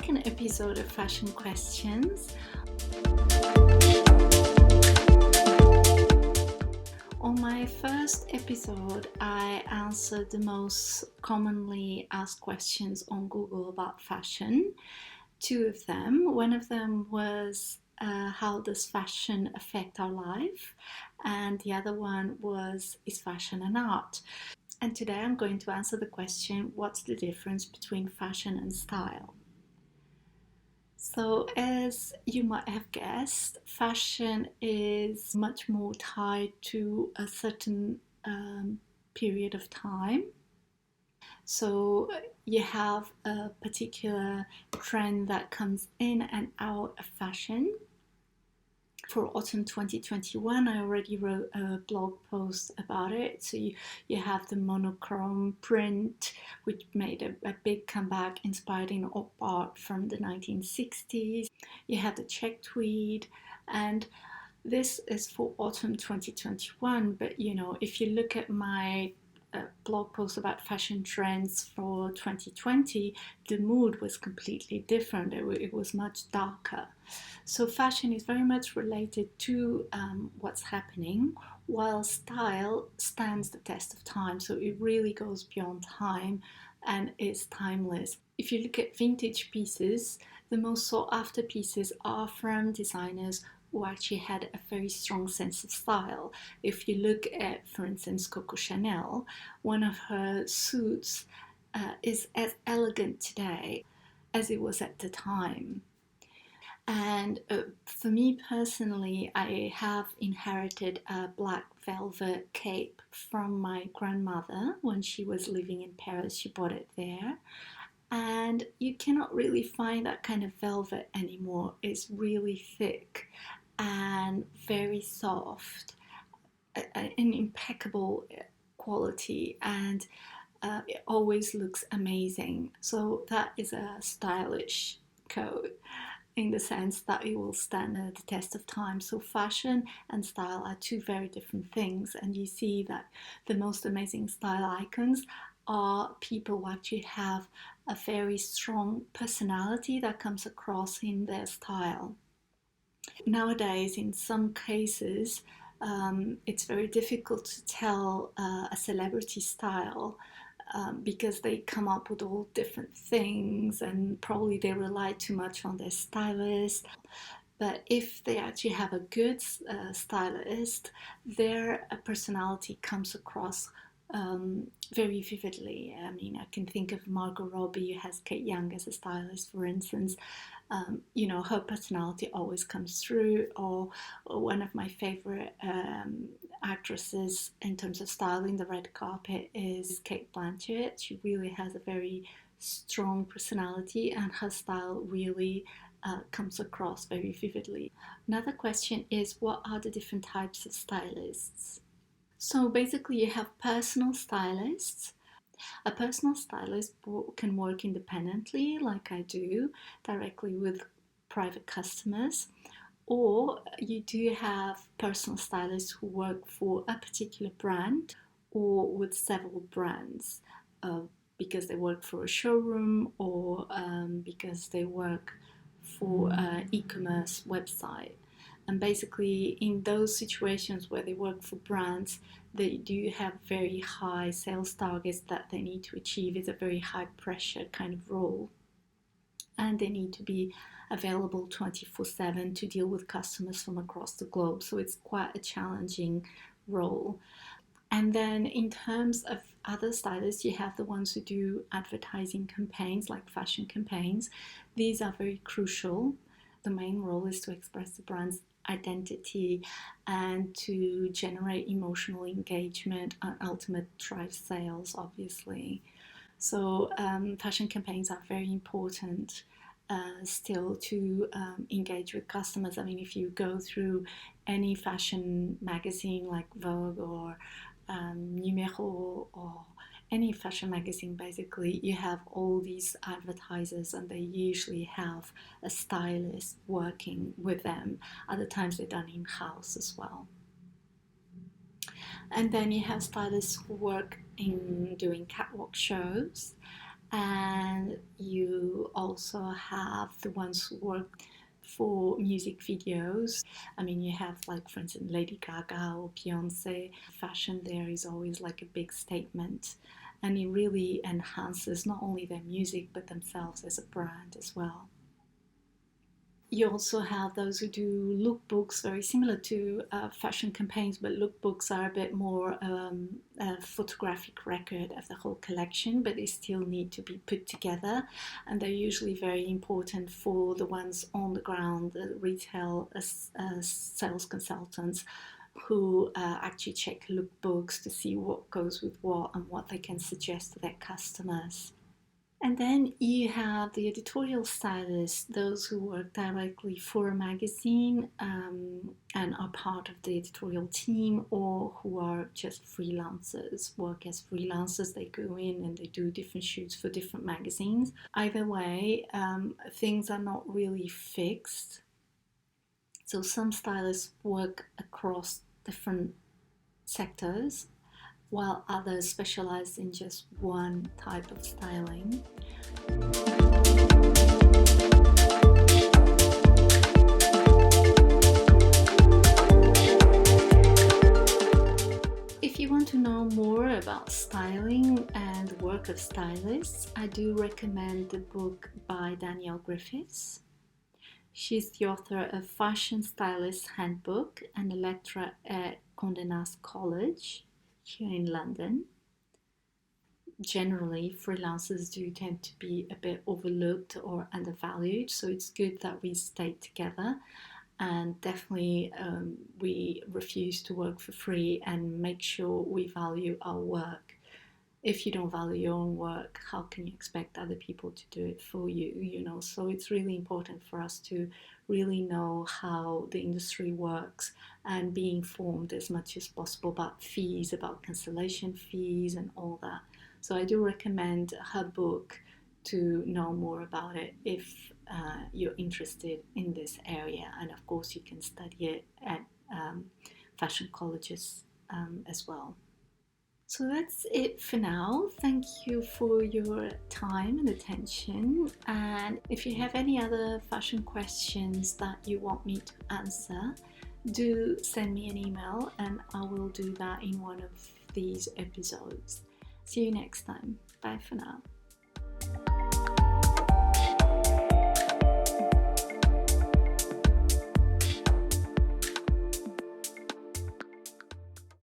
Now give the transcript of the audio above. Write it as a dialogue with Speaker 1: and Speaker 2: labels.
Speaker 1: second episode of Fashion Questions. On my first episode, I answered the most commonly asked questions on Google about fashion. Two of them. One of them was how does fashion affect our life? And the other one was, is fashion an art? And today I'm going to answer the question, what's the difference between fashion and style? So as you might have guessed, fashion is much more tied to a certain period of time. So you have a particular trend that comes in and out of fashion. For autumn 2021, I already wrote a blog post about it. So you have the monochrome print, which made a big comeback, inspired in op art from the 1960s. You have the check tweed, and this is for autumn 2021. But if you look at my blog post about fashion trends for 2020, the mood was completely different. It was much darker. So fashion is very much related to what's happening, while style stands the test of time. So it really goes beyond time and is timeless. If you look at vintage pieces, the most sought after pieces are from designers who actually had a very strong sense of style. If you look at, for instance, Coco Chanel, one of her suits is as elegant today as it was at the time. And for me personally, I have inherited a black velvet cape from my grandmother when she was living in Paris. She bought it there. And you cannot really find that kind of velvet anymore. It's really thick and very soft, an impeccable quality, and it always looks amazing. So that is a stylish coat, in the sense that it will stand the test of time. So fashion and style are two very different things, and you see that the most amazing style icons are people who actually have a very strong personality that comes across in their style. Nowadays, in some cases, it's very difficult to tell a celebrity style because they come up with all different things, and probably they rely too much on their stylist. But if they actually have a good stylist, their personality comes across very vividly. I mean, I can think of Margot Robbie, who has Kate Young as a stylist, for instance. Her personality always comes through. Or one of my favorite actresses in terms of styling the red carpet is Cate Blanchett. She really has a very strong personality, and her style really comes across very vividly. Another question is, what are the different types of stylists? So basically you have personal stylists. A personal stylist can work independently, like I do, directly with private customers. Or you do have personal stylists who work for a particular brand or with several brands because they work for a showroom, or because they work for an e-commerce website. And basically in those situations where they work for brands, they do have very high sales targets that they need to achieve. It's a very high pressure kind of role, and they need to be available 24/7 to deal with customers from across the globe. So it's quite a challenging role. And then in terms of other stylists, you have the ones who do advertising campaigns, like fashion campaigns. These are very crucial. The main role is to express the brand's identity and to generate emotional engagement and ultimately drive sales, obviously. So fashion campaigns are very important still to engage with customers. I mean, if you go through any fashion magazine like Vogue or Numero or any fashion magazine, basically you have all these advertisers, and they usually have a stylist working with them. Other times they're done in-house as well. And then you have stylists who work in doing catwalk shows, And you also have the ones who work for music videos. I mean, you have, like, for instance, Lady Gaga or Beyonce. Fashion there is always like a big statement, and it really enhances not only their music but themselves as a brand as well. You also have those who do lookbooks, very similar to fashion campaigns, but lookbooks are a bit more a photographic record of the whole collection, but they still need to be put together. And they're usually very important for the ones on the ground, the retail sales consultants, who actually check lookbooks to see what goes with what and what they can suggest to their customers. And then you have the editorial stylists, those who work directly for a magazine and are part of the editorial team, or who are just freelancers, work as freelancers. They go in and they do different shoots for different magazines. Either way, things are not really fixed. So some stylists work across different sectors, while others specialize in just one type of styling. If you want to know more about styling and the work of stylists, I do recommend the book by Danielle Griffiths. She's the author of Fashion Stylist Handbook and a lecturer at Condé Nast College here in London. Generally, freelancers do tend to be a bit overlooked or undervalued, so it's good that we stay together, and definitely we refuse to work for free and make sure we value our work. If you don't value your own work, how can you expect other people to do it for you, you know? So it's really important for us to really know how the industry works and be informed as much as possible about fees, about cancellation fees and all that. So I do recommend her book to know more about it if you're interested in this area. And of course, you can study it at fashion colleges as well. So that's it for now. Thank you for your time and attention. And if you have any other fashion questions that you want me to answer, do send me an email and I will do that in one of these episodes. See you next time. Bye for now.